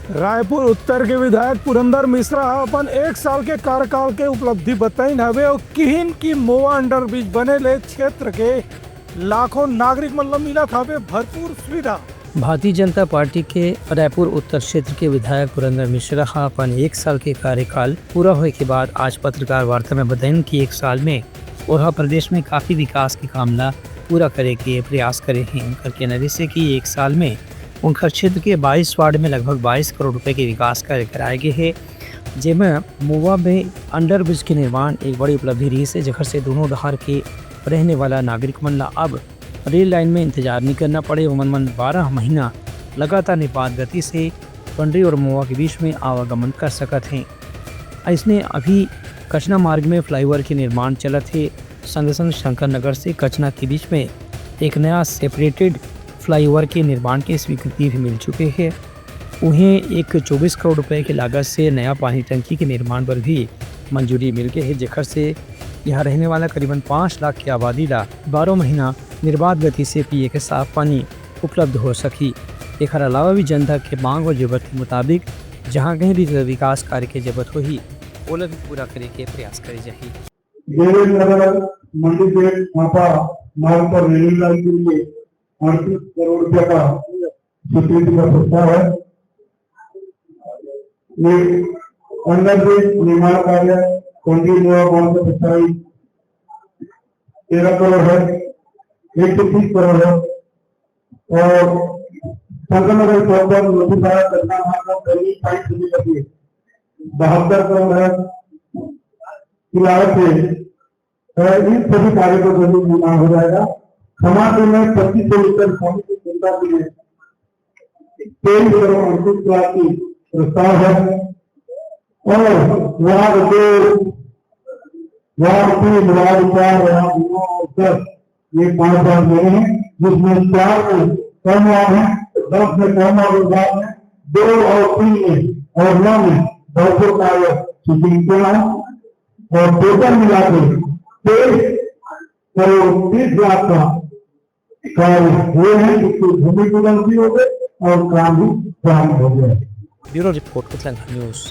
रायपुर उत्तर के विधायक पुरंदर मिश्रा अपन 1 साल के कार्यकाल के उपलब्धि बताइन हवे और किहिन की मोवा अंडरब्रिज बने ले क्षेत्र के लाखों नागरिक मतलब मिलत हवे भरपूर सुविधा। भारतीय जनता पार्टी के रायपुर उत्तर क्षेत्र के विधायक पुरंदर मिश्रा अपन 1 साल के कार्यकाल पूरा होने के बाद आज पत्रकार वार्ता में बताइन कि 1 साल में वह प्रदेश में काफी विकास के कामला पूरा करे के प्रयास करे हैं। उनका कहना जैसे कि 1 साल में उनका क्षेत्र के 22 वार्ड में लगभग 22 करोड़ रुपए के विकास कार्य कराए गए हैं, जिसमें मोवा में अंडर ब्रिज के निर्माण एक बड़ी उपलब्धि रही है, जखर से दोनों धार के रहने वाला नागरिक मन ला अब रेल लाइन में इंतजार नहीं करना पड़े। उमन 12 महीना लगातार निर्बाध गति से पंडरी और मोवा के बीच में आवागमन कर सकते हैं। इसने अभी कचना मार्ग में फ्लाईओवर के निर्माण चला थे। संग संग शंकर नगर से कचना के बीच में एक नया सेपरेटेड फ्लाईओवर के निर्माण की स्वीकृति भी मिल चुके हैं। उन्हें एक 24 करोड़ रुपए की लागत से नया पानी टंकी के निर्माण पर भी मंजूरी मिल गई है, जेखर से यहाँ रहने वाला करीबन 5 लाख की आबादी ला 12 महीना निर्बाध गति से पिए के साफ पानी उपलब्ध हो सकी। एक अलावा भी जनता के मांग और जरूरत के मुताबिक जहाँ कहीं भी विकास कार्य की जरूरत हो ही वो भी पूरा करे के प्रयास करे जाए। मंडी के मार्ग पर रेल लाइन के लिए 38 करोड़ रुपए का स्वीकृति का प्रस्ताव है। ये अंडर ब्रिज निर्माण कार्य पंडरी मोवा बांध का प्रस्ताव 13 करोड़ है, 130 करोड़ है और शंकरनगर चौक पर लोधीपाड़ा कचना मार्ग का पहली साइट शुरू करके 72 करोड़ है की लागत से इन सभी कार्य को जल्दी निर्माण हो जाएगा। समाज में 25 लीटर पानी की क्षमता के लिए 23 करोड़ 38 लाख की प्रस्ताव है और वार्ड 2, वार्ड 3, वार्ड 4, वार्ड 9 और 10 ये 5 वार्ड में हैं, जिसमें 4 में कम वार्ड है, 10 में कम वार्ड है, 2 और 3 में और 9 में भरपूर कार्य शूटिंग किया है और टोटल मिला के 23 करोड़ 30 लाख का कार्य हुए हैं, जिसकी भूमि पूजन भी हो गए और काम भी प्रारंभ हो गया। Bureau report news.